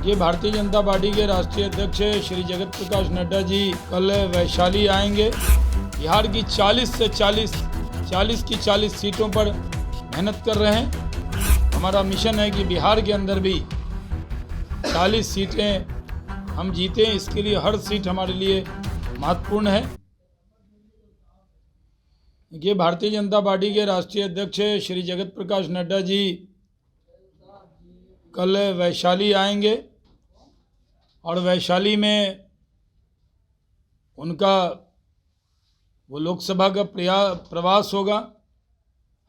ये भारतीय जनता पार्टी के राष्ट्रीय अध्यक्ष श्री जगत प्रकाश नड्डा जी कल वैशाली आएंगे। बिहार की 40 की 40 सीटों पर मेहनत कर रहे हैं। हमारा मिशन है कि बिहार के अंदर भी 40 सीटें हम जीतें। इसके लिए हर सीट हमारे लिए महत्वपूर्ण है। ये भारतीय जनता पार्टी के राष्ट्रीय अध्यक्ष श्री जगत प्रकाश नड्डा जी कल वैशाली आएंगे और वैशाली में उनका वो लोकसभा का प्रवास होगा।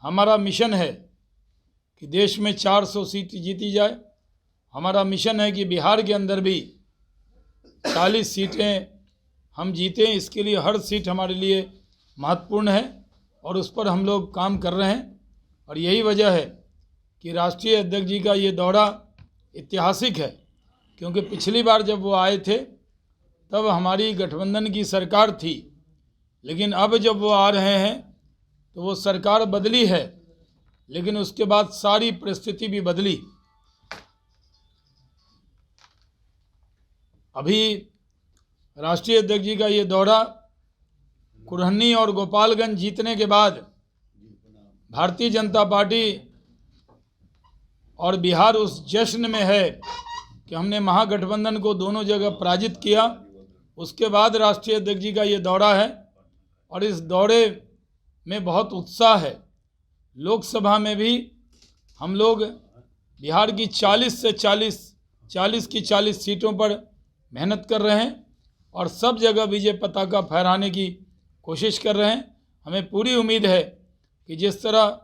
हमारा मिशन है कि देश में 400 सीट जीती जाए। हमारा मिशन है कि बिहार के अंदर भी 40 सीटें हम जीतें। इसके लिए हर सीट हमारे लिए महत्वपूर्ण है और उस पर हम लोग काम कर रहे हैं। और यही वजह है कि राष्ट्रीय अध्यक्ष जी का ये दौरा ऐतिहासिक है, क्योंकि पिछली बार जब वो आए थे तब हमारी गठबंधन की सरकार थी, लेकिन अब जब वो आ रहे हैं तो वो सरकार बदली है, लेकिन उसके बाद सारी परिस्थिति भी बदली। अभी राष्ट्रीय अध्यक्ष जी का ये दौरा कुरहनी और गोपालगंज जीतने के बाद भारतीय जनता पार्टी और बिहार उस जश्न में है कि हमने महागठबंधन को दोनों जगह पराजित किया। उसके बाद राष्ट्रीय अध्यक्ष जी का ये दौरा है और इस दौरे में बहुत उत्साह है। लोकसभा में भी हम लोग बिहार की 40 की 40 सीटों पर मेहनत कर रहे हैं और सब जगह विजय पताका फहराने की कोशिश कर रहे हैं। हमें पूरी उम्मीद है कि जिस तरह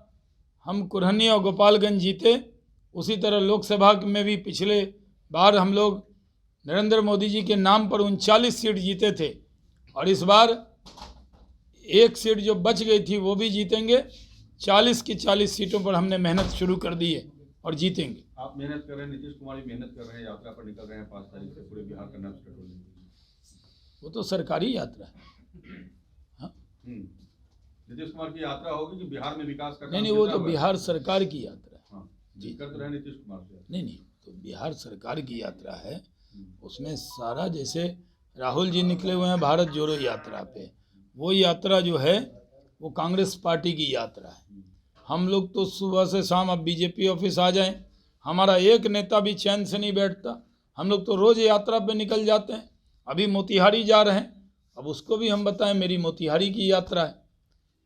हम कुरहनी और गोपालगंज जीते, उसी तरह लोकसभा में भी पिछले बार हम लोग नरेंद्र मोदी जी के नाम पर 39 सीट जीते थे और इस बार एक सीट जो बच गई थी वो भी जीतेंगे। 40 की 40 सीटों पर हमने मेहनत शुरू कर दी है और जीतेंगे। आप मेहनत कर रहे हैं, नीतीश कुमार भी मेहनत कर रहे हैं, यात्रा पर निकल रहे हैं 5 तारीख से पूरे बिहार का नब्ज टटोलने के लिए। वो तो सरकारी यात्रा है। हाँ, नीतीश कुमार की यात्रा होगी कि बिहार में विकास का नहीं, वो तो बिहार सरकार की यात्रा है। हाँ, जी कर तो रहे नीतीश कुमार से। नहीं, तो बिहार सरकार की यात्रा है। उसमें सारा, जैसे राहुल जी निकले हुए हैं भारत जोड़ो यात्रा पे, वो यात्रा जो है वो कांग्रेस पार्टी की यात्रा है। हम लोग तो सुबह से शाम, अब बीजेपी ऑफिस आ जाएं, हमारा एक नेता भी चैन से नहीं बैठता। हम लोग तो रोज़ यात्रा पे निकल जाते हैं। अभी मोतिहारी जा रहे हैं, अब उसको भी हम बताएं मेरी मोतिहारी की यात्रा है।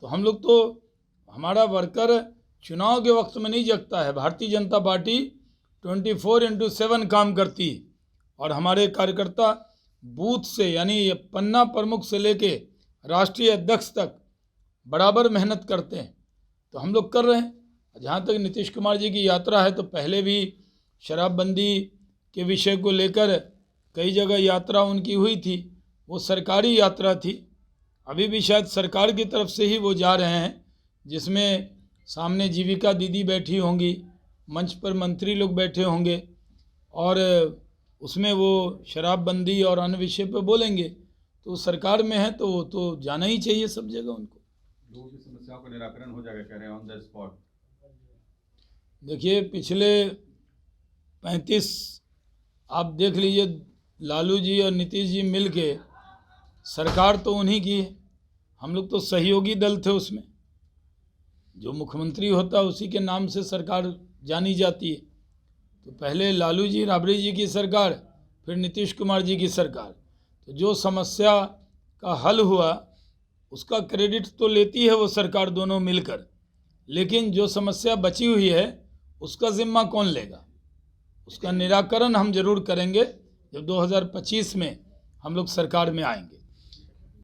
तो हम लोग तो, हमारा वर्कर चुनाव के वक्त में नहीं जगता है। भारतीय जनता पार्टी 24/7 काम करती है और हमारे कार्यकर्ता बूथ से, यानी पन्ना प्रमुख से लेके राष्ट्रीय अध्यक्ष तक बराबर मेहनत करते हैं। तो हम लोग कर रहे हैं। जहाँ तक नीतीश कुमार जी की यात्रा है, तो पहले भी शराबबंदी के विषय को लेकर कई जगह यात्रा उनकी हुई थी, वो सरकारी यात्रा थी। अभी भी शायद सरकार की तरफ से ही वो जा रहे हैं, जिसमें सामने जीविका दीदी बैठी होंगी, मंच पर मंत्री लोग बैठे होंगे और उसमें वो शराबबंदी और अन्य विषय पर बोलेंगे। तो सरकार में है तो वो तो जाना ही चाहिए सब जगह उनको। लोगों की समस्याओं का निराकरण हो जाएगा, कह रहे हैं ऑन द स्पॉट। देखिए, पिछले 35, आप देख लीजिए, लालू जी और नीतीश जी मिल के, सरकार तो उन्हीं की है। हम लोग तो सहयोगी दल थे उसमें। जो मुख्यमंत्री होता है उसी के नाम से सरकार जानी जाती है। तो पहले लालू जी राबड़ी जी की सरकार, फिर नीतीश कुमार जी की सरकार। तो जो समस्या का हल हुआ उसका क्रेडिट तो लेती है वो सरकार, दोनों मिलकर, लेकिन जो समस्या बची हुई है उसका जिम्मा कौन लेगा? उसका निराकरण हम जरूर करेंगे जब 2025 में हम लोग सरकार में आएंगे।